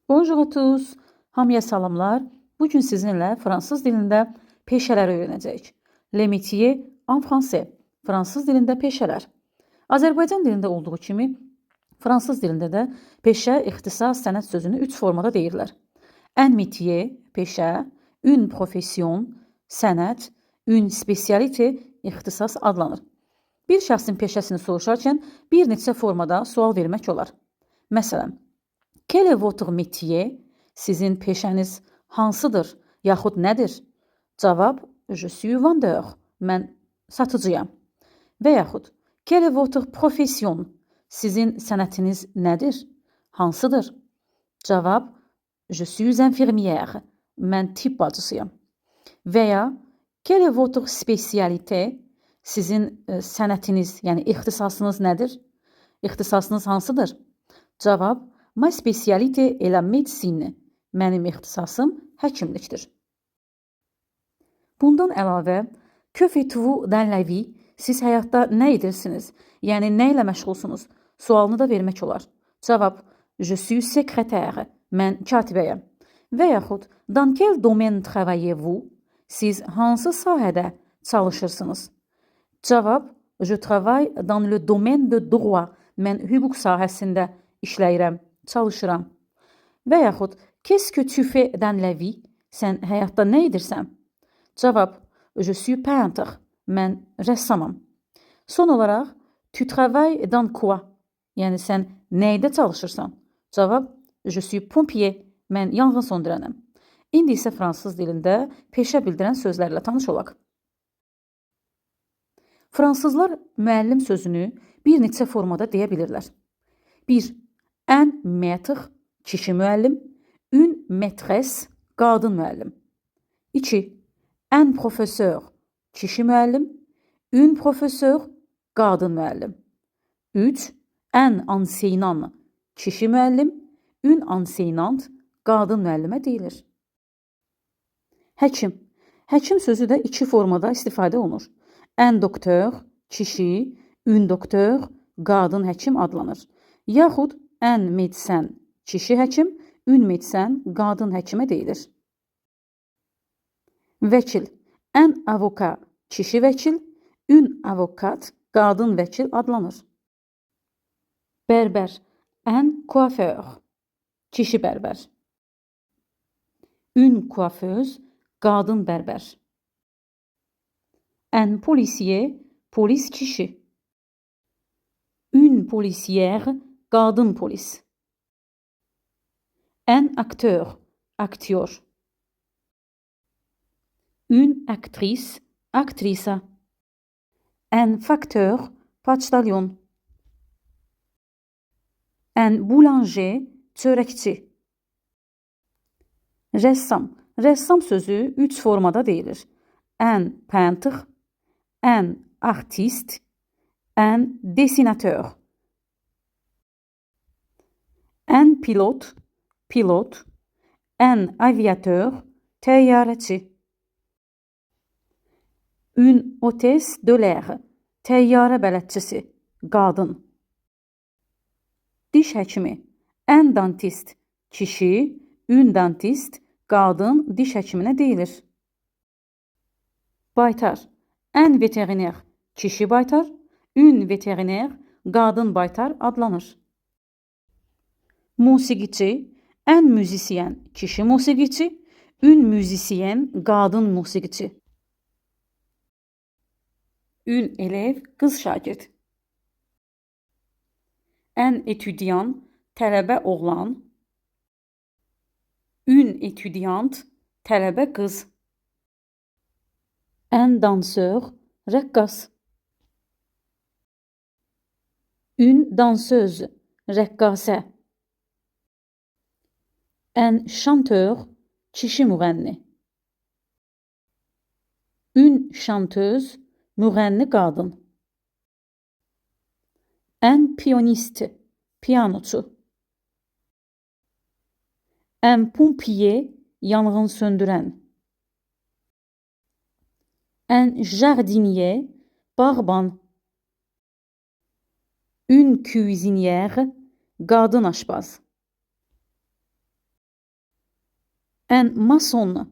Bonjour à tous. Hamıya salamlar. Bugün sizinlə fransız dilində peşələr öyrənəcəyik. Le métier en français. Fransız dilində peşələr. Azərbaycan dilində olduğu kimi fransız dilində də peşə, ixtisas, sənət sözünü 3 formada deyirlər. Un métier, peşə, une profession, sənət, une spécialité, ixtisas adlanır. Bir şəxsin peşəsini soruşarkən bir neçə formada sual vermək olar. Məsələn, quel est votre métier? Sizin peşəniz hansıdır, yaxud nədir? Cavab, je suis vendeur. Mən satıcıyam. Və yaxud, quelle est votre profession? Sizin sənətiniz nədir? Hansıdır? Cavab, je suis infirmière. Mən tibb bacısıyam. Və ya, quelle est votre spécialité? Sizin sənətiniz, yəni ixtisasınız nədir? İxtisasınız hansıdır? Cavab, ma spécialité est la médecine. Mənim ixtisasım həkimlikdir. Bundan əlavə, que faites-vous dans la vie? Siz həyatda nə edirsiniz? Yəni, nə ilə məşğulsunuz? Sualını da vermək olar. Cavab, je suis secrétaire. Mən katibəyəm. Və yaxud, dans quel domaine travaillez-vous? Siz hansı sahədə çalışırsınız? Cavab, je travaille dans le domaine de droit. Mən hüquq sahəsində işləyirəm, çalışıram. Və yaxud, qu'est-ce que tu fais dans la vie? Sən həyatda nə edirsən? Cavab, je suis peintre. Mən rəssamam. Son olaraq, tu travailles dans quoi? Yəni, sən nəydə çalışırsan? Cavab, je suis pompier. Mən yanğın söndürənəm. İndi isə fransız dilində peşə bildirən sözlərlə tanış olaq. Fransızlar müəllim sözünü bir neçə formada deyə bilirlər. 1. Un maître, kişi müəllim. Une maîtresse, qadın müəllim. 2. Un professeur, kişi müəllim. Une professeur, qadın müəllim. 3. Un enseignant, kişi müəllim. Une enseignante, qadın müəllimə deyilir. Həkim. Həkim sözü də 2 formada istifadə olunur. Un doktor, kişi, une doktor, qadın həkim adlanır. Yaxud un médecin, kişi həkim, une médecin, qadın həkimə deyilir. Vəkil. Un avocat, kişi vəkil, une avocat, qadın vəkil adlanır. Bərbər. Un coiffeur, kişi bərbər. Une coiffeuse, qadın bərbər. Un policier, polis kişi. Une policière, qadın polis. Un acteur, aktyor. Une actrice, aktrisa. Un facteur, paçtalyon. Un boulanger, çörəkçi. Rəssam. Rəssam sözü 3 formada deyilir. Un peintre, un artiste, un dessinateur. Un pilot, pilot. Un aviateur, təyyarəçi. Une hôtesse de l'air, təyyarə bələdçisi, qadın. Diş həkimi. Un dentiste, kişi, une dentiste, qadın diş həkiminə deyilir. Baytar. Un vétérinaire, kişi baytar, une vétérinaire, qadın baytar adlanır. Musiqiçi. Un müzisyen, kişi musiqiçi, une müzisyen, qadın musiqiçi. Une élève, qız şagird. Un étudiant, tələbə oğlan. Une étudiante, tələbə qız. Un danseur, rəqqas. Une danseuse, rəqqasə. Un chanteur, kişi müğənni. Une chanteuse, müğənni qadın. Un pianiste, piyanoçu. Un pompier, yanğın söndürən. Un jardinier, bağban. Une cuisinière, qadın aşpaz. Un maçon.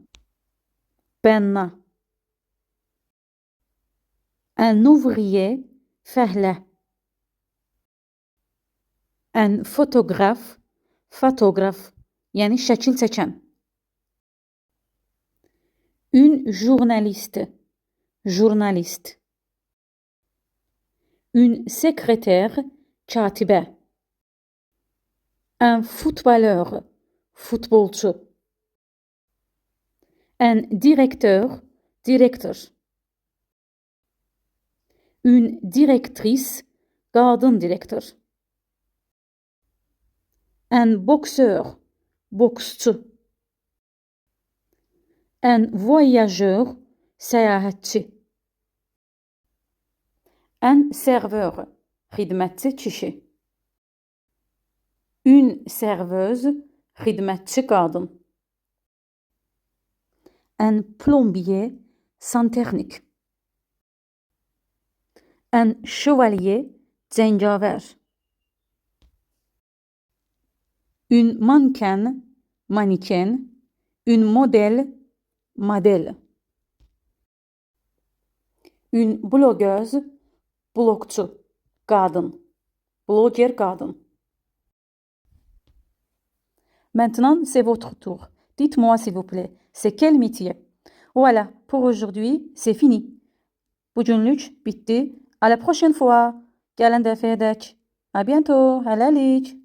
Benna. Un ouvrier. Fəhlə. Un photographe. Fotoğraf. Yəni şəkil çəkən. Une journaliste. Journaliste. Une secrétaire. Katibə. Un footballeur. Futbolçu. Un directeur. Direktör. Une directrice. Qadın direktör. Un boxeur. Boksçu. Un voyageur. Səyahətçi. Un serveur. Xidmətçi kişi. Une serveuse. Xidmətçi qadın. Un plombier. Santexnik. Un chevalier. Cəngavər. Une mannequin. Maniken. Une modèle. Model. Une blogueuse. Blogçu. Qadın. Bloger qadın. Maintenant, c'est votre tour. Dites-moi, s'il vous plaît, c'est quel métier? Voilà, pour aujourd'hui, c'est fini. Bugünlük bitti. À la prochaine fois. Gələn dəfəyədək. À bientôt. Hələlik.